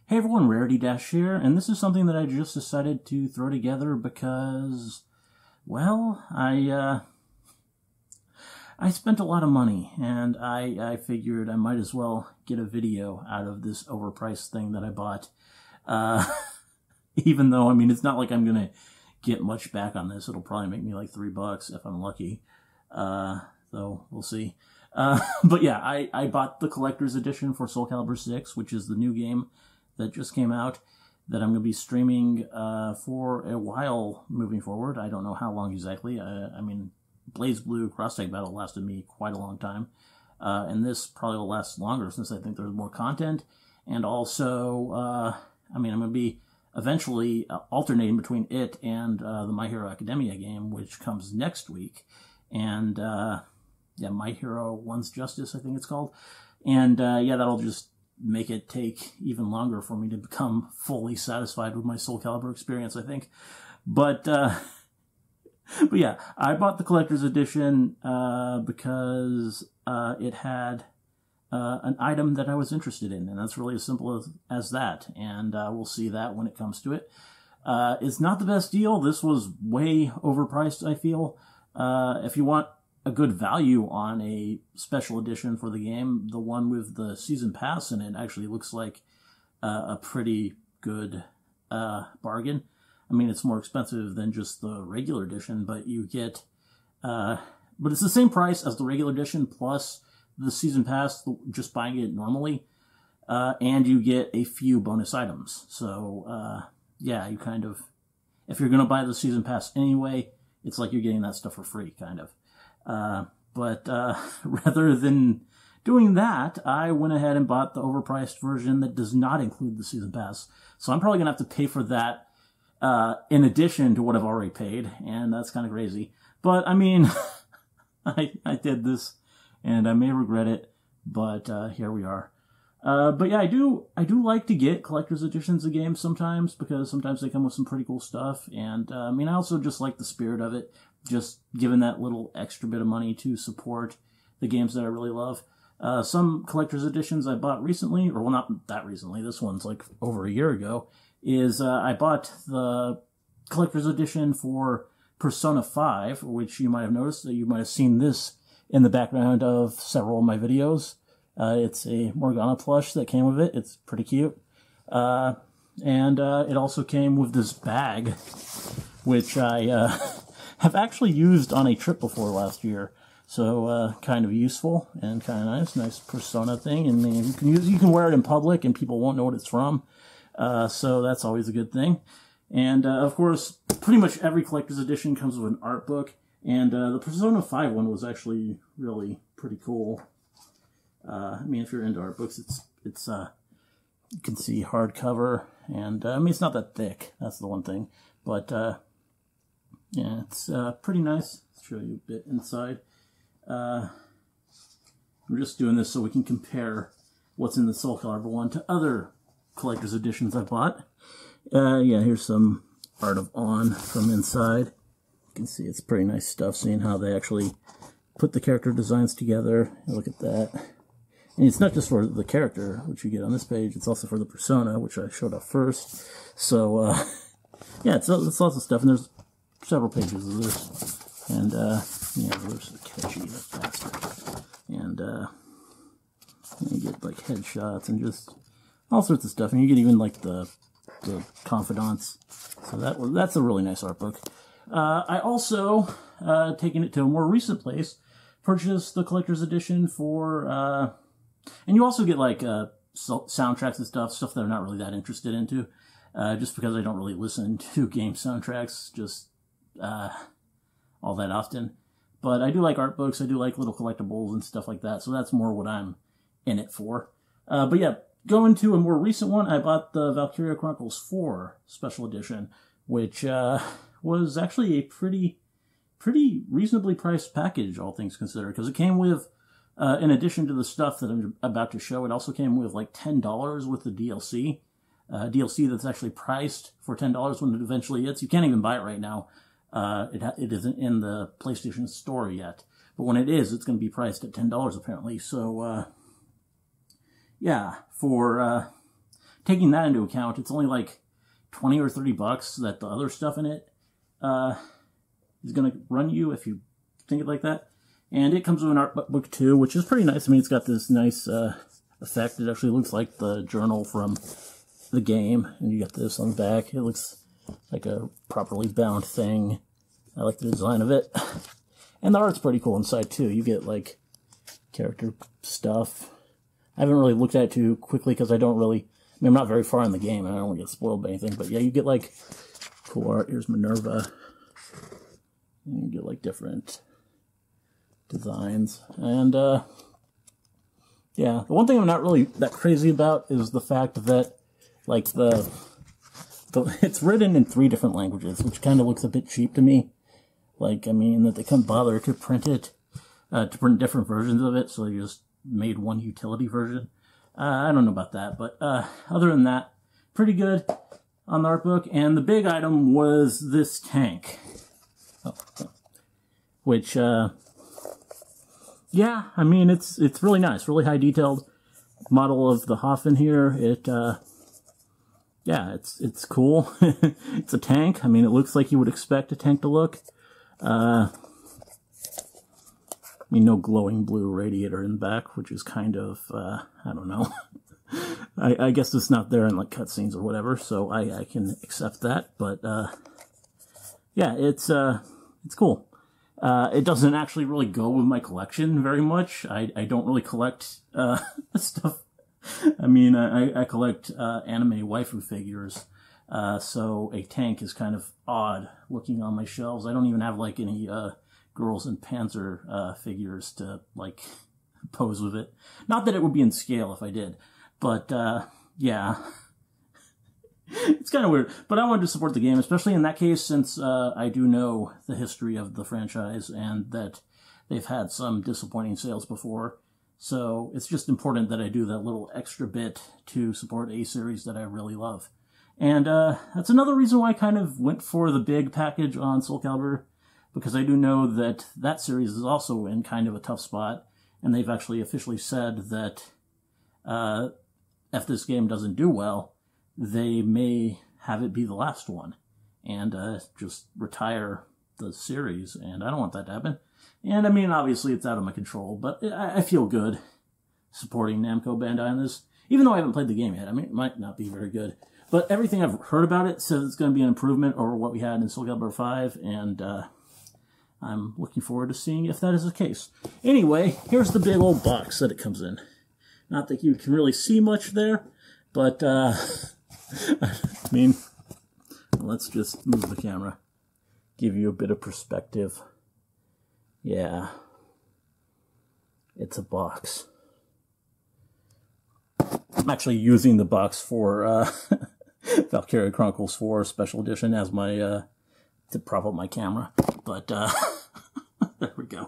Hey everyone, Rarity Dash here, and this is something that I just decided to throw together because, well, I spent a lot of money, and I figured I might as well get a video out of this overpriced thing that I bought. Even though, I mean, it's not like I'm gonna get much back on this. It'll probably make me like $3 if I'm lucky. So we'll see. But yeah, I bought the collector's edition for Soul Calibur VI, which is the new game that just came out, that I'm going to be streaming for a while moving forward. I don't know how long exactly. I mean, Blaze Blue Cross-Tag Battle lasted me quite a long time. And this probably will last longer since I think there's more content. And also, I mean, I'm going to be eventually alternating between it and the My Hero Academia game, which comes next week. And, yeah, My Hero One's Justice, I think it's called. And, yeah, that'll just make it take even longer for me to become fully satisfied with my Soul Calibur experience, I think. But yeah, I bought the collector's edition because it had an item that I was interested in, and that's really as simple as that. And we'll see that when it comes to it. It's not the best deal. This was way overpriced, I feel. If you want a good value on a special edition for the game, the one with the season pass in it actually looks like a pretty good bargain. I mean, it's more expensive than just the regular edition, but you get, but it's the same price as the regular edition plus the season pass, just buying it normally, and you get a few bonus items. So, yeah, you kind of, if you're going to buy the season pass anyway, it's like you're getting that stuff for free, kind of. But rather than doing that, I went ahead and bought the overpriced version that does not include the season pass. So I'm probably going to have to pay for that in addition to what I've already paid, and that's kind of crazy. But, I mean, I did this, and I may regret it, but here we are. But yeah, I do like to get collector's editions of games sometimes, because sometimes they come with some pretty cool stuff, and I mean, I also just like the spirit of it, just giving that little extra bit of money to support the games that I really love. Some collector's editions I bought recently, or well, not that recently, this one's like over a year ago, is I bought the collector's edition for Persona 5, which you might have noticed, that you might have seen this in the background of several of my videos. It's a Morgana plush that came with it. It's pretty cute. And it also came with this bag, which I have actually used on a trip before last year. So kind of useful and kind of nice. Nice Persona thing. And you can wear it in public and people won't know what it's from. So that's always a good thing. And of course, pretty much every collector's edition comes with an art book. And the Persona 5 one was actually really pretty cool. I mean, if you're into art books, it's you can see hardcover, and I mean, it's not that thick. That's the one thing, but yeah, it's pretty nice. I'll show you a bit inside. I'm just doing this so we can compare what's in the Soul Calibur 1 to other collector's editions I've bought. Yeah, here's some art of On from inside. You can see it's pretty nice stuff, seeing how they actually put the character designs together. Look at that. And it's not just for the character, which you get on this page, it's also for the persona, which I showed off first. So, yeah, it's lots of stuff, and there's several pages of this. And, yeah, there's the catchy, that bastard. And, you get, like, headshots and just all sorts of stuff. And you get even, like, the confidants. So that's a really nice art book. I also, taking it to a more recent place, purchased the collector's edition for, and you also get, like, soundtracks and stuff that I'm not really that interested into, just because I don't really listen to game soundtracks just all that often. But I do like art books, I do like little collectibles and stuff like that, so that's more what I'm in it for. But yeah, going to a more recent one, I bought the Valkyria Chronicles 4 Special Edition, which was actually a pretty reasonably priced package, all things considered, because it came with, in addition to the stuff that I'm about to show, it also came with like $10 with the DLC. DLC that's actually priced for $10 when it eventually hits. You can't even buy it right now. It isn't in the PlayStation Store yet. But when it is, it's going to be priced at $10 apparently. So, yeah, for taking that into account, it's only like 20 or 30 bucks that the other stuff in it is going to run you if you think it like that. And it comes with an art book too, which is pretty nice. I mean, it's got this nice effect. It actually looks like the journal from the game, and you got this on the back. It looks like a properly bound thing. I like the design of it. And the art's pretty cool inside too. You get like character stuff. I haven't really looked at it too quickly because I don't really, I mean, I'm not very far in the game and I don't get spoiled by anything. But yeah, you get like cool art. Here's Minerva. And you get like different designs. And yeah, the one thing I'm not really that crazy about is the fact that like it's written in 3 different languages, which kind of looks a bit cheap to me. Like, I mean, that they couldn't bother to print it, to print different versions of it, so they just made one utility version. I don't know about that, but other than that, pretty good on the art book. And the big item was this tank, which, yeah, I mean, it's really nice, really high detailed model of the Hoffen here. Yeah, it's cool. It's a tank. I mean, it looks like you would expect a tank to look. I mean, no glowing blue radiator in the back, which is kind of, I don't know. I guess it's not there in like cutscenes or whatever, so I can accept that. But yeah, it's cool. It doesn't actually really go with my collection very much. I don't really collect stuff. I mean, I collect anime waifu figures, so a tank is kind of odd looking on my shelves. I don't even have like any Girls in Panzer figures to like pose with it. Not that it would be in scale if I did, but yeah. It's kind of weird, but I wanted to support the game, especially in that case, since I do know the history of the franchise and that they've had some disappointing sales before. So it's just important that I do that little extra bit to support a series that I really love. And that's another reason why I kind of went for the big package on Soul Calibur, because I do know that that series is also in kind of a tough spot, and they've actually officially said that if this game doesn't do well, they may have it be the last one and just retire the series, and I don't want that to happen. And I mean, obviously it's out of my control, but I feel good supporting Namco Bandai on this, even though I haven't played the game yet. I mean, it might not be very good, but everything I've heard about it says it's going to be an improvement over what we had in Soul Calibur V, and I'm looking forward to seeing if that is the case. Anyway, here's the big old box that it comes in. Not that you can really see much there, but I mean, let's just move the camera, give you a bit of perspective. Yeah, it's a box. I'm actually using the box for Valkyria Chronicles 4 Special Edition as my, to prop up my camera, but there we go.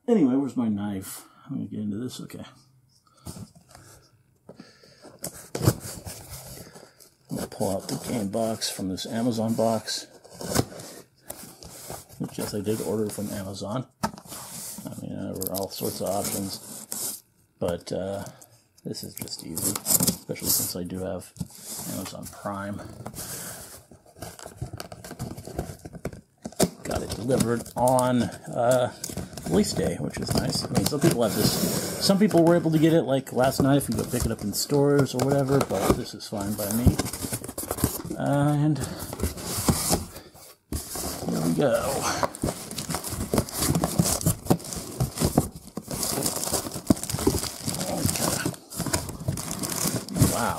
Anyway, where's my knife? Let me get into this, okay. I'm gonna pull out the game box from this Amazon box, which, yes, I did order from Amazon. I mean, there were all sorts of options, but this is just easy, especially since I do have Amazon Prime. Got it delivered on release day, which is nice. I mean, some people have this. Some people were able to get it like last night if you go pick it up in stores or whatever, but this is fine by me. And here we go. Wow.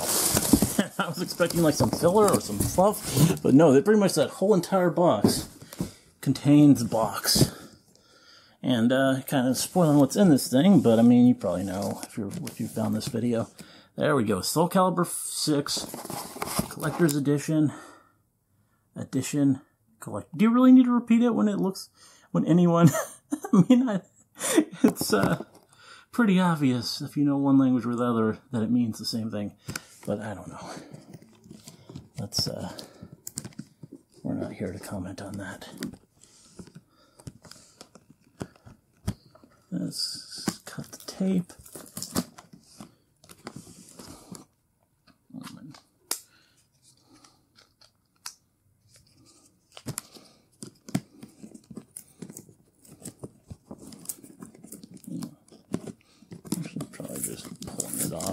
I was expecting like some filler or some fluff, but no, pretty much that whole entire box contains the box. And kind of spoiling what's in this thing, but I mean, you probably know if you found this video. There we go, Soul Calibur VI, Collector's Edition, Collect. Do you really need to repeat it when anyone, I mean, it's pretty obvious if you know one language or the other that it means the same thing, but I don't know. Let's, we're not here to comment on that. Let's cut the tape.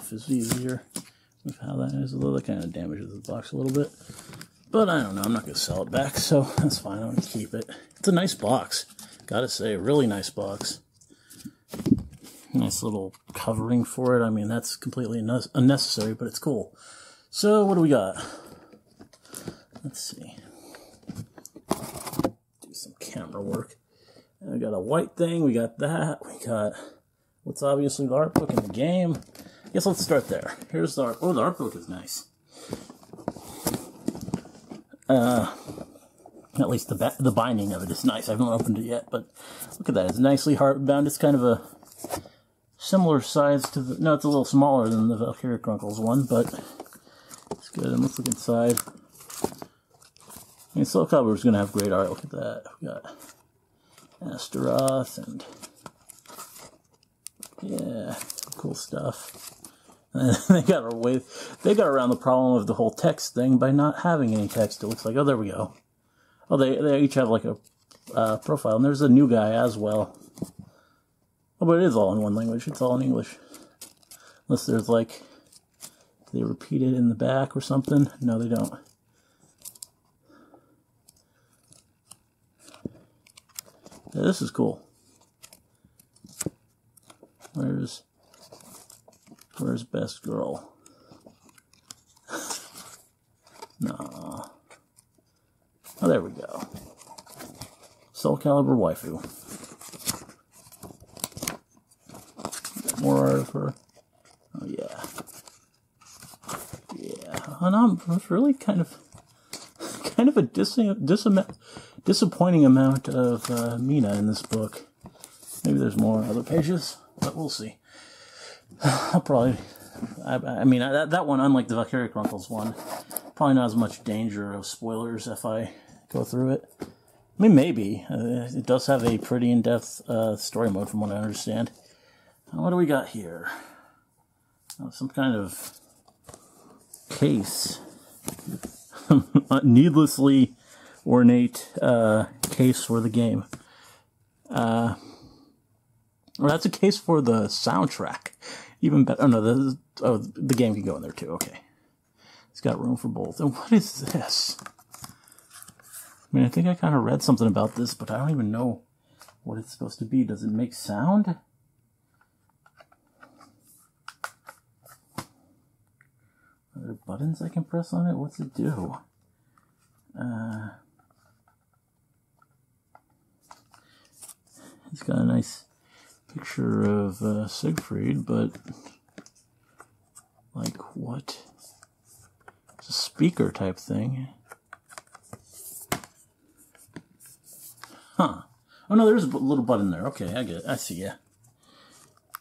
off is easier with how that is, although that kind of damages the box a little bit. But I don't know, I'm not going to sell it back, so that's fine, I'm going to keep it. It's a nice box, gotta say, really nice box. Nice little covering for it. I mean, that's completely unnecessary, but it's cool. So, what do we got? Let's see. Do some camera work. We got a white thing, we got that, we got what's obviously the art book in the game. I guess let's start there. Here's the art. Oh, the art book is nice. At least the binding of it is nice. I haven't opened it yet, but look at that. It's nicely hardbound. It's kind of a similar size to the... No, it's a little smaller than the Valkyria Chronicles one, but it's good. And let's look inside. I mean, Soul Calibur is going to have great art. Look at that. We got Astaroth and... Yeah, some cool stuff. They got around the problem of the whole text thing by not having any text. It looks like. Oh, there we go. Oh, they each have like a profile, and there's a new guy as well. Oh, but it is all in one language. It's all in English, unless there's like they repeat it in the back or something. No, they don't. Yeah, this is cool. Where's Best Girl? No. Oh, there we go. Soul Calibur waifu. Got more art of her. Oh yeah. Yeah. And it's really kind of a disappointing amount of Mina in this book. Maybe there's more on other pages, but we'll see. I'll probably... I mean, that one, unlike the Valkyria Chronicles one, probably not as much danger of spoilers if I go through it. I mean, maybe. It does have a pretty in-depth story mode, from what I understand. What do we got here? Oh, some kind of case. Needlessly ornate case for the game. Well, that's a case for the soundtrack. Even better. Oh, no, the game can go in there, too. Okay. It's got room for both. And what is this? I mean, I think I kind of read something about this, but I don't even know what it's supposed to be. Does it make sound? Are there buttons I can press on it? What's it do? It's got a nice picture of Siegfried, but like what? It's a speaker type thing. Huh. Oh no, there's a little button there. Okay, I get it. I see, yeah.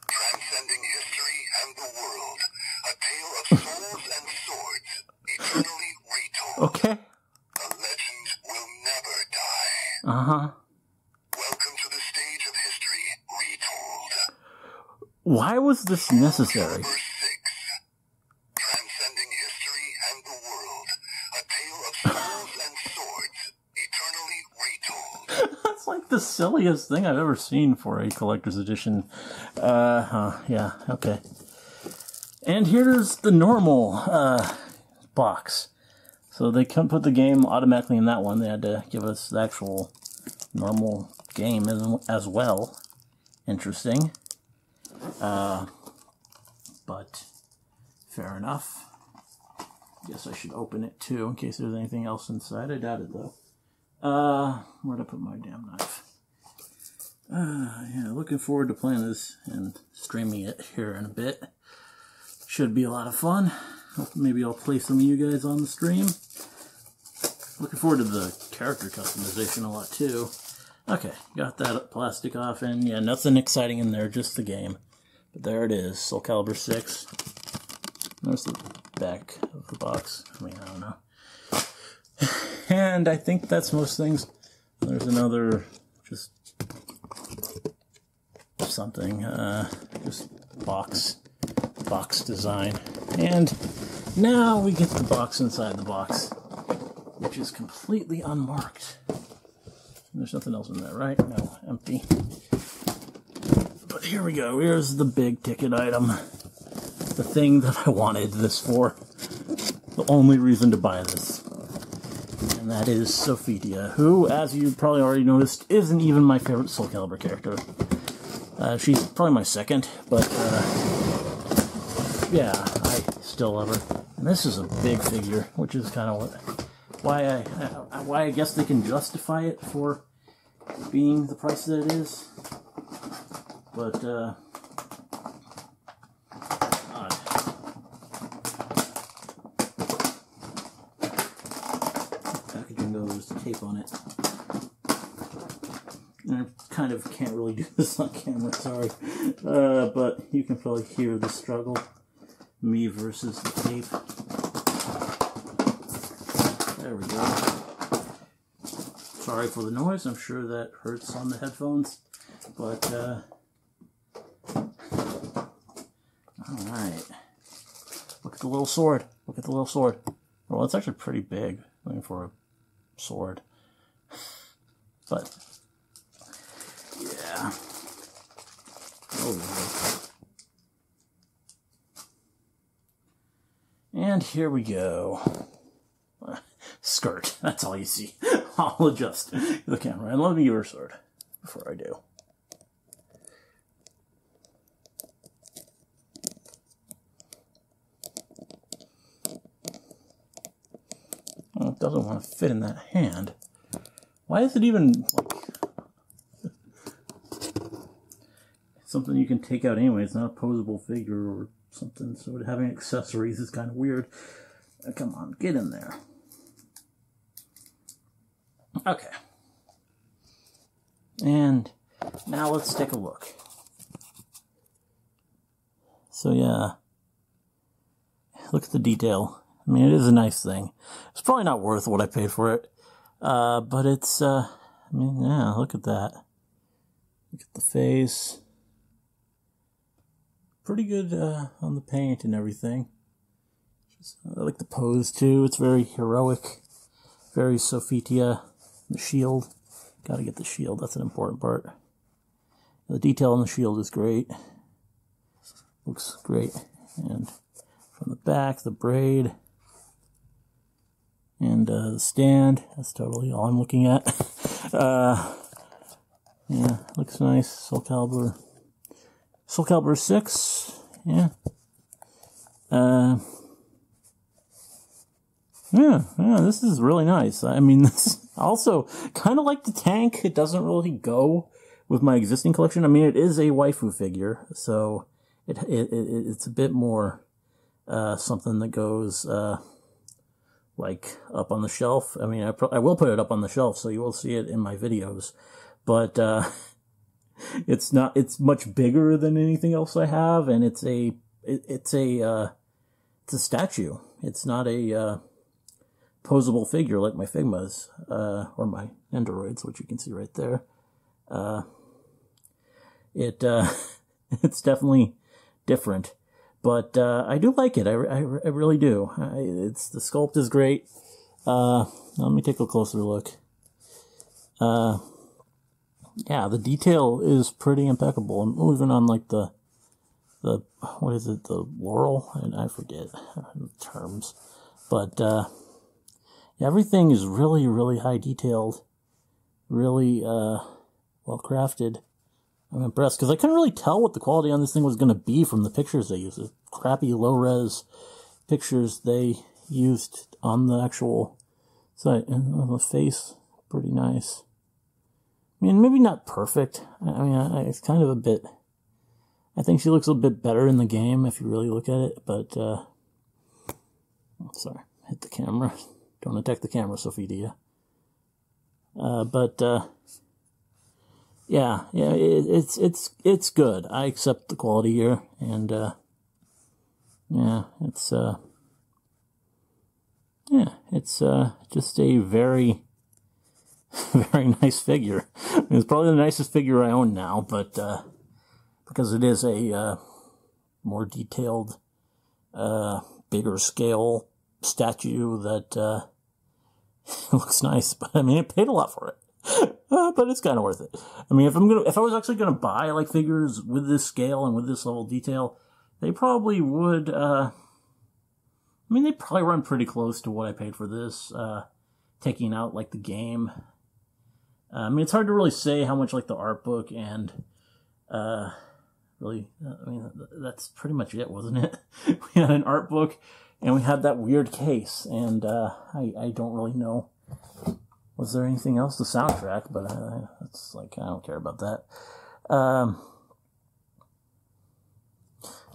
Transcending history and the world. A tale of souls and swords, eternally retold. Okay. A legend will never die. Uh-huh. Welcome to the stage of history, retold. Why was this necessary? Calibur VI. Transcending history and the world. A tale of souls and swords, eternally retold. That's like the silliest thing I've ever seen for a collector's edition. Yeah, okay. And here's the normal box. So they couldn't put the game automatically in that one. They had to give us the actual normal game as well. Interesting. But fair enough. Guess I should open it too in case there's anything else inside. I doubt it though. Where'd I put my damn knife? Yeah, looking forward to playing this and streaming it here in a bit. Should be a lot of fun. Maybe I'll play some of you guys on the stream. Looking forward to the character customization a lot too. Okay, got that plastic off, and yeah, nothing exciting in there, just the game. But there it is, Soul Calibur VI. There's the back of the box. I mean, I don't know. And I think that's most things. There's another, just something, just box design. And now we get the box inside the box, which is completely unmarked. There's nothing else in there, right? No, empty. But here we go. Here's the big ticket item. the thing that I wanted this for. The only reason to buy this. And that is Sophia, who, as you probably already noticed, isn't even my favorite Soul Calibur character. She's probably my second, but yeah, I still love her. And this is a big figure, which is kind of why I guess they can justify it for being the price that it is. But packaging though, there's the tape on it. And I kind of can't really do this on camera, sorry. But you can probably hear the struggle. Me versus the tape. There we go. Sorry for the noise, I'm sure that hurts on the headphones. But, alright. Look at the little sword. Look at the little sword. Well, it's actually pretty big. Looking for a sword. But, yeah. Oh, and here we go. Skirt. That's all you see. I'll adjust the camera. And let me give her a sword before I do. Well, it doesn't want to fit in that hand. Why is it even like something you can take out anyway? It's not a posable figure or something, so having accessories is kind of weird. Come on, get in there. Okay. And now let's take a look. So yeah, look at the detail. I mean, it is a nice thing. It's probably not worth what I paid for it, but it's, I mean, yeah, look at that. Look at the face. Pretty good on the paint and everything. I like the pose too. It's very heroic, very Sophia. The shield, gotta get the shield. That's an important part. The detail on the shield is great. Looks great. And from the back, the braid and the stand. That's totally all I'm looking at. Yeah, looks nice. Soul Calibur VI. Yeah. Yeah, this is really nice. I mean, this also kind of like the tank. It doesn't really go with my existing collection. I mean, it is a waifu figure, so it's a bit more something that goes like up on the shelf. I mean, I will put it up on the shelf, so you will see it in my videos. But it's much bigger than anything else I have, and it's a statue. It's not a posable figure like my Figmas, or my Endoroids, which you can see right there. It's definitely different, but I do like it. I really do. The sculpt is great. Let me take a closer look. Yeah, the detail is pretty impeccable. I'm moving on like the what is it, the laurel? And I forget the terms, but everything is really, really high detailed, really well crafted. I'm impressed, because I couldn't really tell what the quality on this thing was going to be from the pictures they used. The crappy low-res pictures they used on the actual site. And the face, pretty nice. I mean, maybe not perfect. I mean, it's kind of a bit... I think she looks a little bit better in the game if you really look at it, but... sorry, hit the camera. Don't attack the camera, Sophia. Yeah, it's good. I accept the quality here, and yeah, it's just a very, very nice figure. I mean, it's probably the nicest figure I own now, but because it is a more detailed, bigger scale statue that looks nice. But I mean, I paid a lot for it. But it's kind of worth it. I mean, if I was actually gonna buy like figures with this scale and with this level of detail, they probably would, I mean, they probably run pretty close to what I paid for this, taking out, like, the game. I mean, it's hard to really say how much, like, the art book and, really, I mean, that's pretty much it, wasn't it? We had an art book, and we had that weird case, and, I don't really know. Was there anything else? The soundtrack, but, it's like, I don't care about that.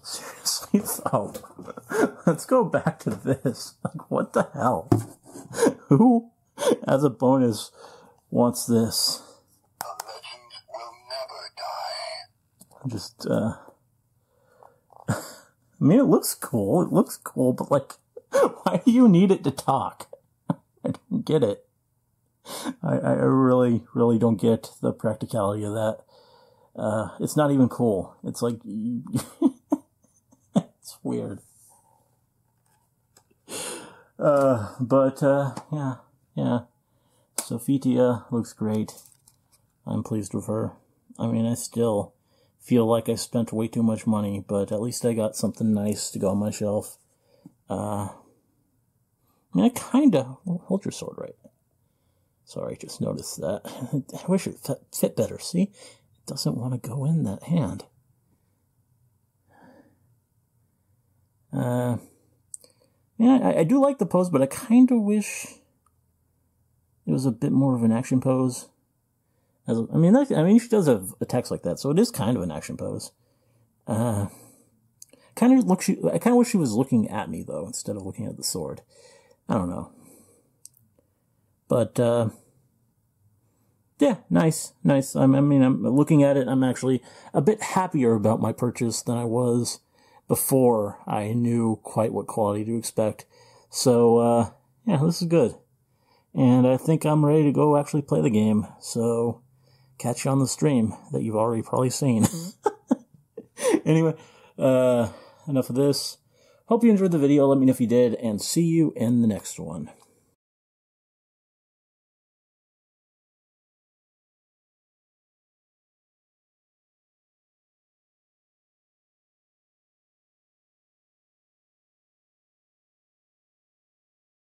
Seriously, though, let's go back to this. Like, what the hell? Who, as a bonus, wants this? The legend will never die. Just, I mean, it looks cool. It looks cool, but, like, why do you need it to talk? I don't get it. I really, really don't get the practicality of that. It's not even cool. It's like, it's weird. Yeah. Sophia looks great. I'm pleased with her. I mean, I still feel like I spent way too much money, but at least I got something nice to go on my shelf. I mean, I kinda, hold your sword right. Sorry, I just noticed that. I wish it fit better, see? It doesn't want to go in that hand. Yeah, I do like the pose, but I kind of wish it was a bit more of an action pose. I mean, she does have attacks like that, so it is kind of an action pose. I kind of wish she was looking at me, though, instead of looking at the sword. I don't know. But, yeah, nice. I'm looking at it, I'm actually a bit happier about my purchase than I was before I knew quite what quality to expect. So, yeah, this is good. And I think I'm ready to go actually play the game. So, catch you on the stream that you've already probably seen. Anyway, enough of this. Hope you enjoyed the video. Let me know if you did, and see you in the next one.